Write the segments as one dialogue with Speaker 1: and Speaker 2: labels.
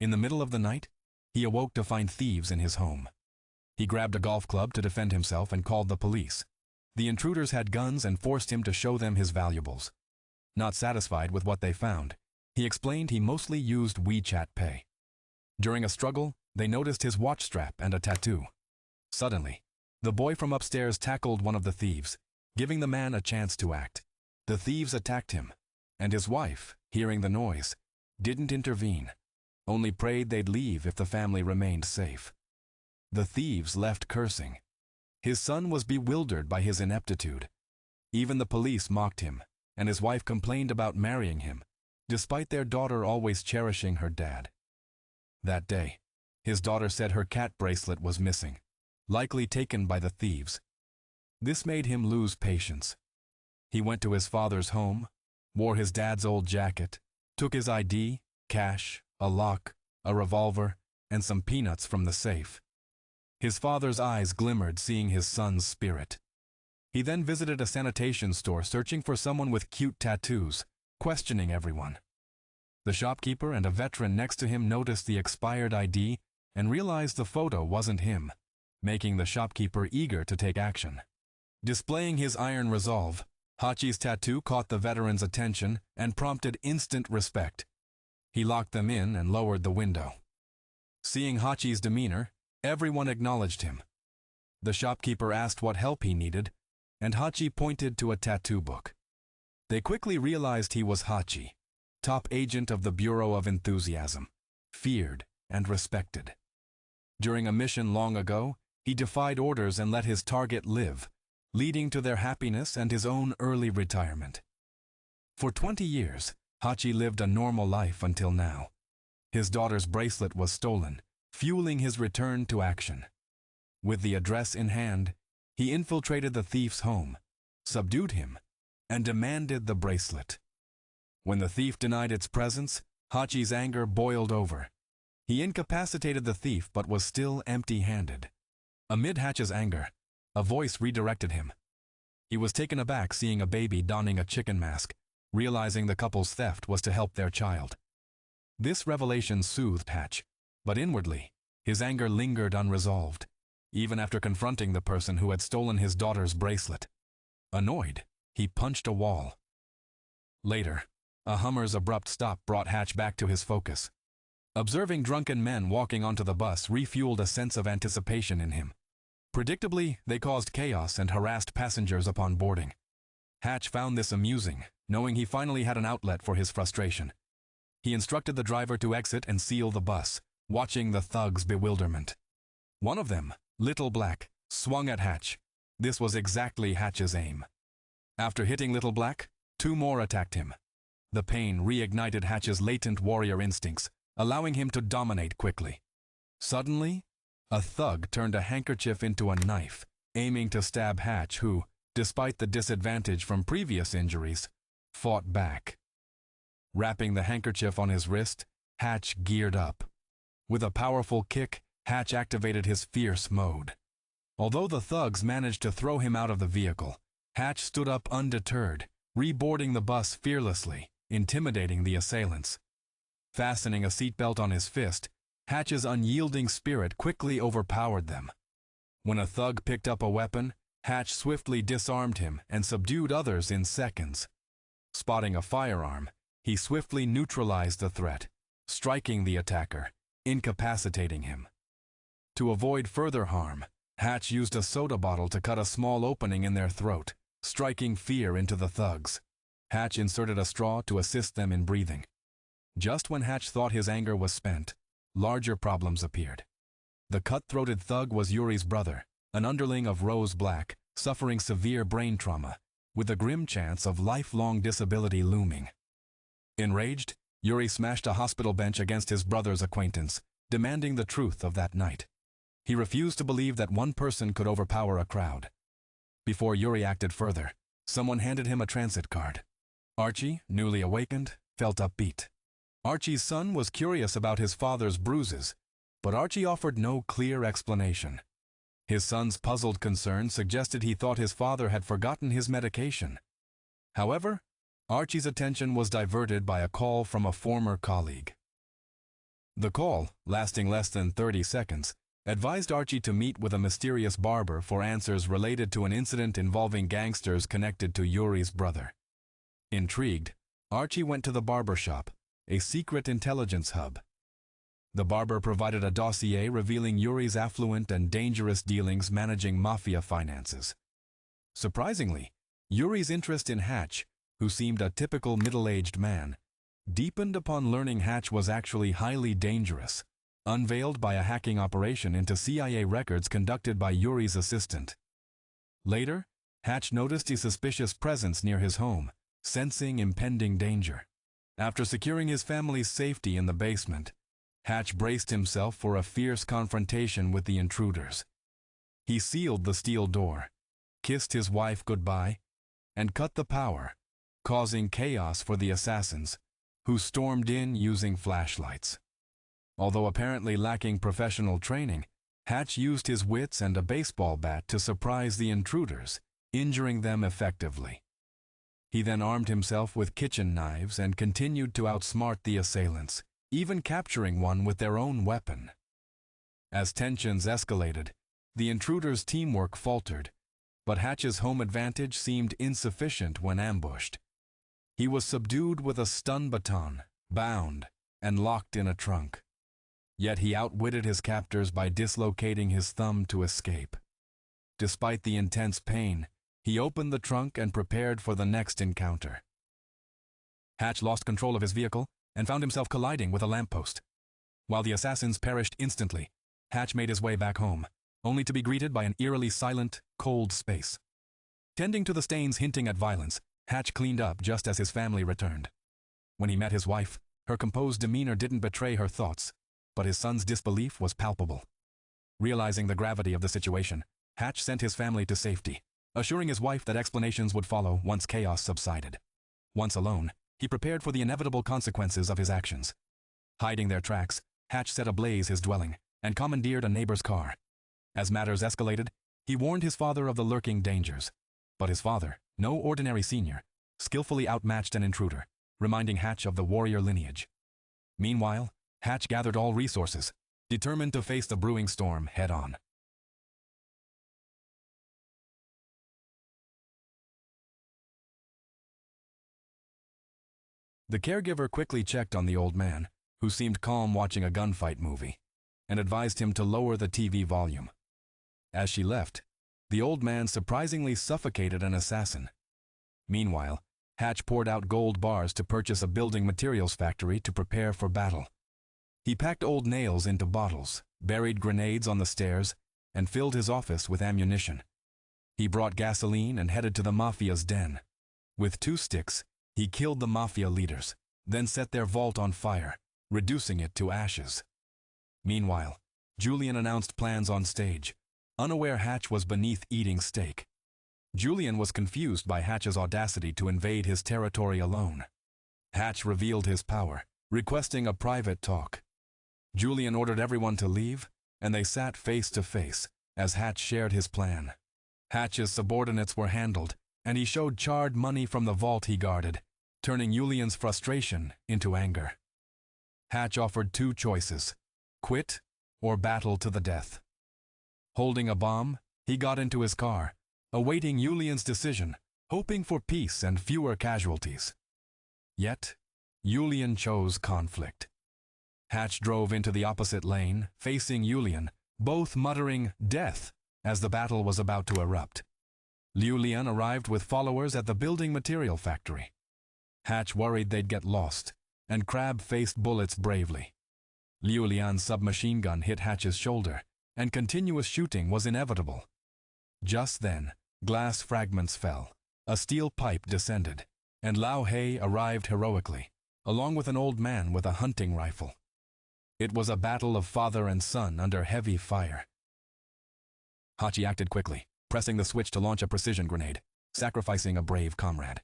Speaker 1: In the middle of the night, he awoke to find thieves in his home. He grabbed a golf club to defend himself and called the police. The intruders had guns and forced him to show them his valuables. Not satisfied with what they found, he explained he mostly used WeChat Pay. During a struggle, they noticed his watch strap and a tattoo. Suddenly, the boy from upstairs tackled one of the thieves, giving the man a chance to act. The thieves attacked him, and his wife, hearing the noise, didn't intervene, only prayed they'd leave if the family remained safe. The thieves left cursing. His son was bewildered by his ineptitude. Even the police mocked him, and his wife complained about marrying him, despite their daughter always cherishing her dad. That day, his daughter said her cat bracelet was missing, likely taken by the thieves. This made him lose patience. He went to his father's home, wore his dad's old jacket, took his ID, cash, a lock, a revolver, and some peanuts from the safe. His father's eyes glimmered seeing his son's spirit. He then visited a sanitation store searching for someone with cute tattoos, questioning everyone. The shopkeeper and a veteran next to him noticed the expired ID and realized the photo wasn't him, making the shopkeeper eager to take action. Displaying his iron resolve, Hachi's tattoo caught the veteran's attention and prompted instant respect. He locked them in and lowered the window. Seeing Hachi's demeanor, everyone acknowledged him. The shopkeeper asked what help he needed, and Hachi pointed to a tattoo book. They quickly realized he was Hachi, top agent of the Bureau of Enthusiasm, feared and respected. During a mission long ago, he defied orders and let his target live, leading to their happiness and his own early retirement. For 20 years, Hachi lived a normal life until now. His daughter's bracelet was stolen, fueling his return to action. With the address in hand, he infiltrated the thief's home, subdued him, and demanded the bracelet. When the thief denied its presence, Hachi's anger boiled over. He incapacitated the thief but was still empty-handed. Amid Hachi's anger, a voice redirected him. He was taken aback seeing a baby donning a chicken mask, realizing the couple's theft was to help their child. This revelation soothed Hatch, but inwardly, his anger lingered unresolved, even after confronting the person who had stolen his daughter's bracelet. Annoyed, he punched a wall. Later, a Hummer's abrupt stop brought Hatch back to his focus. Observing drunken men walking onto the bus refueled a sense of anticipation in him. Predictably, they caused chaos and harassed passengers upon boarding. Hatch found this amusing, knowing he finally had an outlet for his frustration. He instructed the driver to exit and seal the bus, watching the thugs' bewilderment. One of them, Little Black, swung at Hatch. This was exactly Hatch's aim. After hitting Little Black, 2 more attacked him. The pain reignited Hatch's latent warrior instincts, allowing him to dominate quickly. Suddenly, a thug turned a handkerchief into a knife, aiming to stab Hatch, who, despite the disadvantage from previous injuries, fought back. Wrapping the handkerchief on his wrist, Hatch geared up. With a powerful kick, Hatch activated his fierce mode. Although the thugs managed to throw him out of the vehicle, Hatch stood up undeterred, reboarding the bus fearlessly, intimidating the assailants. Fastening a seatbelt on his fist, Hatch's unyielding spirit quickly overpowered them. When a thug picked up a weapon, Hatch swiftly disarmed him and subdued others in seconds. Spotting a firearm, he swiftly neutralized the threat, striking the attacker, incapacitating him. To avoid further harm, Hatch used a soda bottle to cut a small opening in their throat, striking fear into the thugs. Hatch inserted a straw to assist them in breathing. Just when Hatch thought his anger was spent, larger problems appeared. The cut-throated thug was Yuri's brother, an underling of Rose Black, suffering severe brain trauma, with a grim chance of lifelong disability looming. Enraged, Yuri smashed a hospital bench against his brother's acquaintance, demanding the truth of that night. He refused to believe that one person could overpower a crowd. Before Yuri acted further, someone handed him a transit card. Archie, newly awakened, felt upbeat. Archie's son was curious about his father's bruises, but Archie offered no clear explanation. His son's puzzled concern suggested he thought his father had forgotten his medication. However, Archie's attention was diverted by a call from a former colleague. The call, lasting less than 30 seconds, advised Archie to meet with a mysterious barber for answers related to an incident involving gangsters connected to Yuri's brother. Intrigued, Archie went to the barber shop, a secret intelligence hub. The barber provided a dossier revealing Yuri's affluent and dangerous dealings managing mafia finances. Surprisingly, Yuri's interest in Hatch, who seemed a typical middle-aged man, deepened upon learning Hatch was actually highly dangerous, unveiled by a hacking operation into CIA records conducted by Yuri's assistant. Later, Hatch noticed a suspicious presence near his home, sensing impending danger. After securing his family's safety in the basement, Hatch braced himself for a fierce confrontation with the intruders. He sealed the steel door, kissed his wife goodbye, and cut the power, causing chaos for the assassins, who stormed in using flashlights. Although apparently lacking professional training, Hatch used his wits and a baseball bat to surprise the intruders, injuring them effectively. He then armed himself with kitchen knives and continued to outsmart the assailants, even capturing one with their own weapon. As tensions escalated, the intruders' teamwork faltered, but Hatch's home advantage seemed insufficient when ambushed. He was subdued with a stun baton, bound, and locked in a trunk. Yet he outwitted his captors by dislocating his thumb to escape. Despite the intense pain, he opened the trunk and prepared for the next encounter. Hatch lost control of his vehicle and found himself colliding with a lamppost. While the assassins perished instantly, Hatch made his way back home, only to be greeted by an eerily silent, cold space. Tending to the stains hinting at violence, Hatch cleaned up just as his family returned. When he met his wife, her composed demeanor didn't betray her thoughts, but his son's disbelief was palpable. Realizing the gravity of the situation, Hatch sent his family to safety, assuring his wife that explanations would follow once chaos subsided. Once alone, he prepared for the inevitable consequences of his actions. Hiding their tracks, Hatch set ablaze his dwelling and commandeered a neighbor's car. As matters escalated, he warned his father of the lurking dangers. But his father, no ordinary senior, skillfully outmatched an intruder, reminding Hatch of the warrior lineage. Meanwhile, Hatch gathered all resources, determined to face the brewing storm head-on. The caregiver quickly checked on the old man, who seemed calm watching a gunfight movie, and advised him to lower the TV volume. As she left, the old man surprisingly suffocated an assassin. Meanwhile, Hatch poured out gold bars to purchase a building materials factory to prepare for battle. He packed old nails into bottles, buried grenades on the stairs, and filled his office with ammunition. He brought gasoline and headed to the mafia's den. With 2 sticks, he killed the mafia leaders, then set their vault on fire, reducing it to ashes. Meanwhile, Julian announced plans on stage, unaware Hatch was beneath eating steak. Julian was confused by Hatch's audacity to invade his territory alone. Hatch revealed his power, requesting a private talk. Julian ordered everyone to leave, and they sat face to face as Hatch shared his plan. Hatch's subordinates were handled, and he showed charred money from the vault he guarded, turning Julian's frustration into anger. Hatch offered 2 choices: quit or battle to the death. Holding a bomb, he got into his car, awaiting Julian's decision, hoping for peace and fewer casualties. Yet, Julian chose conflict. Hatch drove into the opposite lane, facing Julian, both muttering "death" as the battle was about to erupt. Julian arrived with followers at the building material factory. Hatch worried they'd get lost, and Crab faced bullets bravely. Julian's submachine gun hit Hatch's shoulder, and continuous shooting was inevitable. Just then, glass fragments fell, a steel pipe descended, and Lao Hei arrived heroically, along with an old man with a hunting rifle. It was a battle of father and son under heavy fire. Hachi acted quickly, pressing the switch to launch a precision grenade, sacrificing a brave comrade.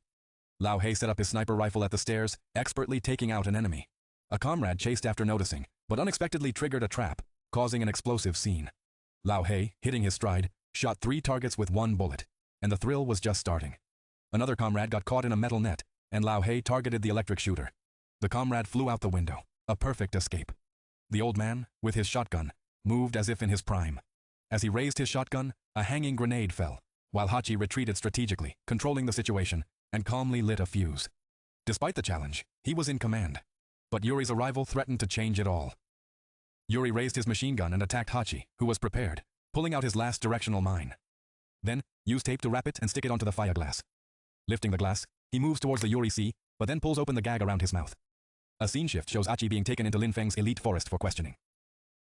Speaker 1: Lao Hei set up his sniper rifle at the stairs, expertly taking out an enemy. A comrade chased after noticing, but unexpectedly triggered a trap, causing an explosive scene. Lao Hei, hitting his stride, shot 3 targets with 1 bullet, and the thrill was just starting. Another comrade got caught in a metal net, and Lao Hei targeted the electric shooter. The comrade flew out the window, a perfect escape. The old man, with his shotgun, moved as if in his prime. As he raised his shotgun, a hanging grenade fell, while Hachi retreated strategically, controlling the situation, and calmly lit a fuse. Despite the challenge, he was in command. But Yuri's arrival threatened to change it all. Yuri raised his machine gun and attacked Hachi, who was prepared, pulling out his last directional mine. Then, used tape to wrap it and stick it onto the fire glass. Lifting the glass, he moves towards the Yuri C, but then pulls open the gag around his mouth. A scene shift shows Hachi being taken into Lin Feng's elite forest for questioning.